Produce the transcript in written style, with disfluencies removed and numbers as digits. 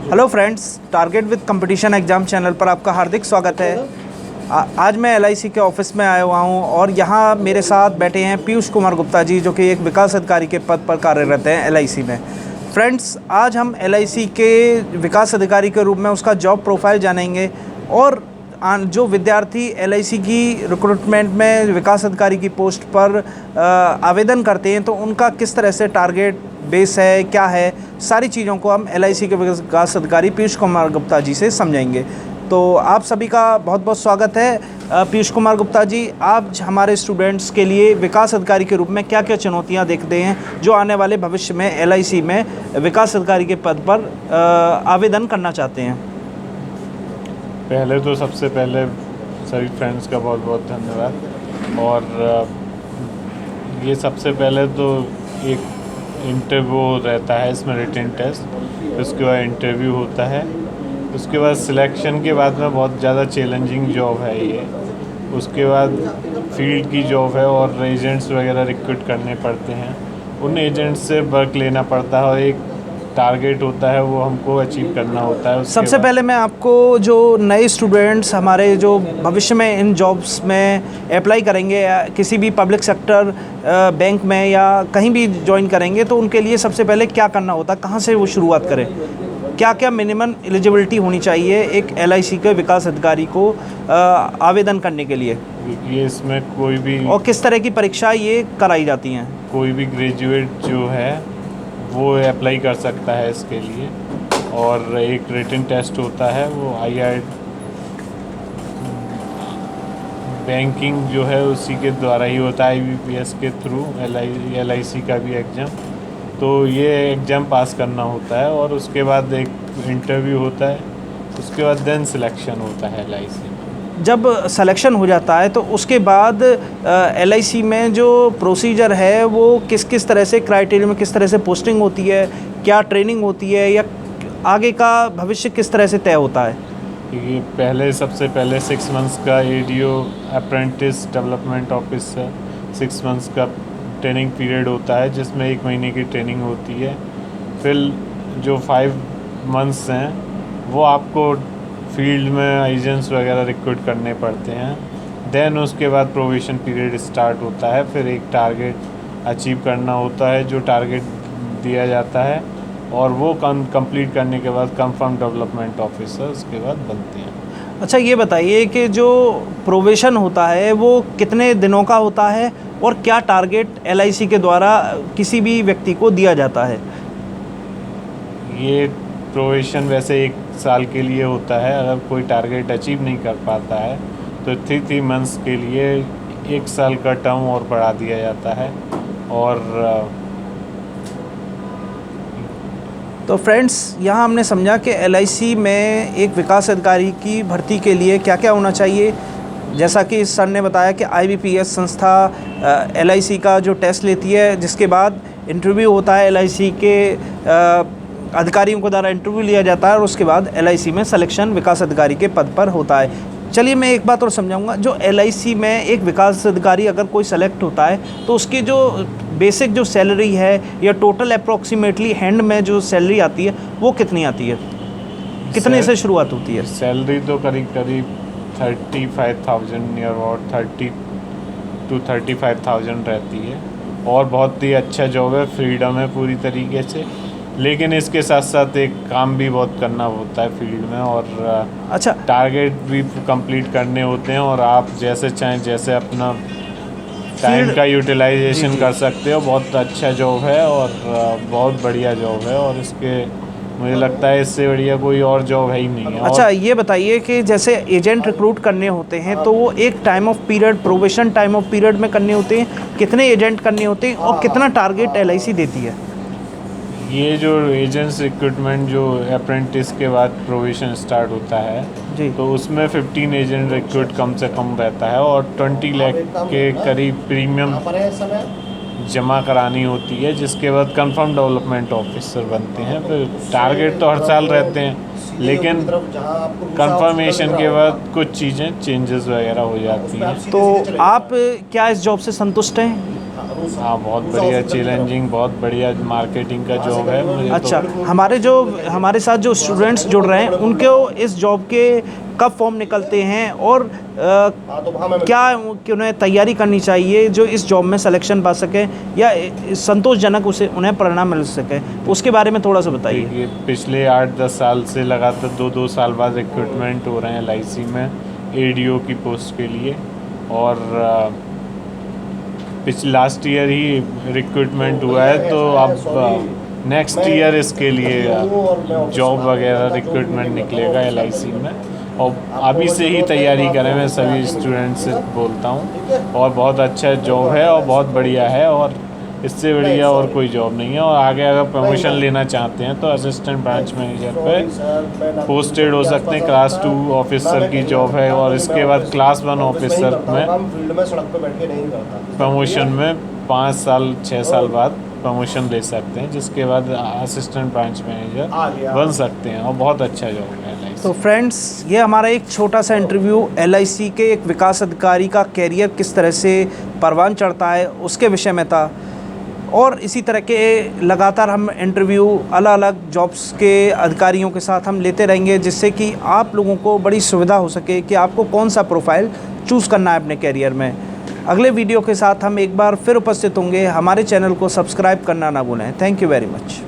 Hello friends, target with competition exam channel पर आपका हार्दिक स्वागत है। आज मैं LIC के ऑफिस में आया हुआ हूं और यहां मेरे साथ बैठे हैं पीयूष कुमार गुप्ता जी, जो कि एक विकास अधिकारी के पद पर कार्यरत हैं LIC में। फ्रेंड्स, आज हम LIC के विकास अधिकारी के रूप में उसका जॉब प्रोफाइल जानेंगे और जो विद्यार्थी LIC की रिक्रूटमेंट में विकास अधिकारी की पोस्ट पर आवेदन करते हैं तो उनका किस तरह से टारगेट बेस है, क्या है, सारी चीज़ों को हम LIC के विकास अधिकारी पीयूष कुमार गुप्ता जी से समझाएंगे। तो आप सभी का बहुत बहुत स्वागत है। पीयूष कुमार गुप्ता जी, आप हमारे स्टूडेंट्स के लिए विकास अधिकारी के रूप में क्या क्या चुनौतियां देखते हैं जो आने वाले भविष्य में LIC में विकास अधिकारी के पद पर आवेदन करना चाहते हैं? पहले तो सबसे पहले सभी फ्रेंड्स का बहुत बहुत धन्यवाद। और ये सबसे पहले तो एक इंटरव्यू रहता है, इसमें रिटन टेस्ट, उसके बाद इंटरव्यू होता है, उसके बाद सिलेक्शन के बाद में बहुत ज़्यादा चैलेंजिंग जॉब है ये। उसके बाद फील्ड की जॉब है और एजेंट्स वगैरह रिक्रूट करने पड़ते हैं, उन एजेंट्स से वर्क लेना पड़ता है और एक टारगेट होता है वो हमको अचीव करना होता है। सबसे पहले मैं आपको, जो नए स्टूडेंट्स हमारे जो भविष्य में इन जॉब्स में अप्लाई करेंगे या किसी भी पब्लिक सेक्टर बैंक में या कहीं भी ज्वाइन करेंगे, तो उनके लिए सबसे पहले क्या करना होता है, कहाँ से वो शुरुआत करें, क्या क्या मिनिमम एलिजिबिलिटी होनी चाहिए एक LIC के विकास अधिकारी को आवेदन करने के लिए? ये इसमें कोई भी, और किस तरह की परीक्षा ये कराई जाती हैं? कोई भी ग्रेजुएट जो है वो अप्लाई कर सकता है इसके लिए। और एक रिटन टेस्ट होता है, वो IR बैंकिंग जो है उसी के द्वारा ही होता है, IBPS के थ्रू LIC का भी एग्ज़ाम। तो ये एग्ज़ाम पास करना होता है और उसके बाद एक इंटरव्यू होता है, उसके बाद देन सिलेक्शन होता है LIC में। जब सिलेक्शन हो जाता है तो उसके बाद LIC में जो प्रोसीजर है वो किस किस तरह से, क्राइटेरिया में किस तरह से पोस्टिंग होती है, क्या ट्रेनिंग होती है, या आगे का भविष्य किस तरह से तय होता है? ये पहले सबसे पहले 6 मंथ्स का ADO apprentice development officer 6 months का ट्रेनिंग पीरियड होता है, जिसमें 1 महीने की ट्रेनिंग होती है। फिर जो 5 मंथ्स हैं वो आपको फील्ड में एजेंट्स वगैरह रिक्रूट करने पड़ते हैं। देन उसके बाद प्रोबेशन पीरियड स्टार्ट होता है, फिर एक टारगेट अचीव करना होता है जो टारगेट दिया जाता है, और वो कंप्लीट करने के बाद कंफर्म डेवलपमेंट ऑफिसर उसके बाद बनते हैं। अच्छा, ये बताइए कि जो प्रोबेशन होता है वो कितने दिनों का होता है और क्या टारगेट LIC के द्वारा किसी भी व्यक्ति को दिया जाता है? ये प्रोबेशन वैसे 1 साल के लिए होता है। अगर कोई टारगेट अचीव नहीं कर पाता है तो 3 मंथ्स के लिए 1 साल का टर्म और बढ़ा दिया जाता है। और तो फ्रेंड्स, यहाँ हमने समझा कि LIC में एक विकास अधिकारी की भर्ती के लिए क्या क्या होना चाहिए। जैसा कि सर ने बताया कि IBPS संस्था LIC का जो टेस्ट लेती है, जिसके बाद इंटरव्यू होता है, LIC के अधिकारियों को द्वारा इंटरव्यू लिया जाता है और उसके बाद LIC में सिलेक्शन विकास अधिकारी के पद पर होता है। चलिए, मैं एक बात और समझाऊंगा। जो LIC में एक विकास अधिकारी अगर कोई सेलेक्ट होता है तो उसकी जो बेसिक जो सैलरी है या टोटल अप्रॉक्सीमेटली हैंड में जो सैलरी आती है वो कितनी आती है, कितने से शुरुआत होती है? सैलरी तो करीब 35,000 या और 30 to 35,000 रहती है, और बहुत ही अच्छा जॉब है, फ्रीडम है पूरी तरीके से। लेकिन इसके साथ साथ एक काम भी बहुत करना होता है फील्ड में, और अच्छा, टारगेट भी कंप्लीट करने होते हैं, और आप जैसे चाहें जैसे अपना टाइम का यूटिलाइजेशन कर सकते हो। बहुत अच्छा जॉब है और बहुत बढ़िया जॉब है, और इसके मुझे लगता है इससे बढ़िया कोई और जॉब है ही नहीं है। अच्छा, ये बताइए कि जैसे एजेंट रिक्रूट करने होते हैं तो वो एक time of period, probation time of period में करने होते हैं, कितने एजेंट करने होते हैं और कितना टारगेट LIC देती है? ये जो एजेंट्स रिक्रूटमेंट जो अप्रेंटिस के बाद प्रोबेशन स्टार्ट होता है जी, तो उसमें 15 एजेंट रिक्रूट कम से कम रहता है, और 20 लाख के करीब प्रीमियम जमा करानी होती है, जिसके बाद कंफर्म डेवलपमेंट ऑफिसर बनते हैं। फिर टारगेट तो हर साल रहते हैं, लेकिन कंफर्मेशन के बाद कुछ चीज़ें चेंजेस वगैरह हो जाती हैं। तो आप क्या इस जॉब से संतुष्ट हैं? हाँ, बहुत बढ़िया, चैलेंजिंग, बहुत बढ़िया मार्केटिंग का जॉब है। मुझे अच्छा, तो हमारे साथ जो स्टूडेंट्स जुड़ रहे हैं उनको इस जॉब के कब फॉर्म निकलते हैं और क्या उन्हें तैयारी करनी चाहिए जो इस जॉब में सिलेक्शन पा सके या संतोषजनक उन्हें परिणाम मिल सके, उसके बारे में थोड़ा सा बताइए। देखिए, पिछले 8-10 साल से लगातार 2-2 साल बाद रिक्रूटमेंट हो रहे हैं LIC में ADO की पोस्ट के लिए, और पिछले लास्ट ईयर ही रिक्रूटमेंट हुआ है, तो अब नेक्स्ट ईयर इसके लिए जॉब वगैरह रिक्रूटमेंट निकलेगा LIC में, और अभी से ही तैयारी करें, मैं सभी स्टूडेंट्स से बोलता हूँ। और बहुत अच्छा जॉब है और बहुत बढ़िया है, और इससे बढ़िया और कोई जॉब नहीं है। और आगे अगर प्रमोशन लेना चाहते हैं तो असिस्टेंट ब्रांच मैनेजर पे पोस्टेड हो सकते हैं। क्लास 2 ऑफिसर की जॉब है, और इसके बाद क्लास 1 ऑफिसर में प्रमोशन में 5 साल 6 साल बाद प्रमोशन ले सकते हैं, जिसके बाद असिस्टेंट ब्रांच मैनेजर बन सकते हैं, और बहुत अच्छा जॉब है LIC। तो फ्रेंड्स, ये हमारा एक छोटा सा इंटरव्यू LIC के एक विकास अधिकारी का कैरियर किस तरह से परवान चढ़ता है उसके विषय में था, और इसी तरह के लगातार हम इंटरव्यू अलग अलग जॉब्स के अधिकारियों के साथ हम लेते रहेंगे, जिससे कि आप लोगों को बड़ी सुविधा हो सके कि आपको कौन सा प्रोफाइल चूज़ करना है अपने कैरियर में। अगले वीडियो के साथ हम एक बार फिर उपस्थित होंगे। हमारे चैनल को सब्सक्राइब करना ना भूलें। Thank you very much.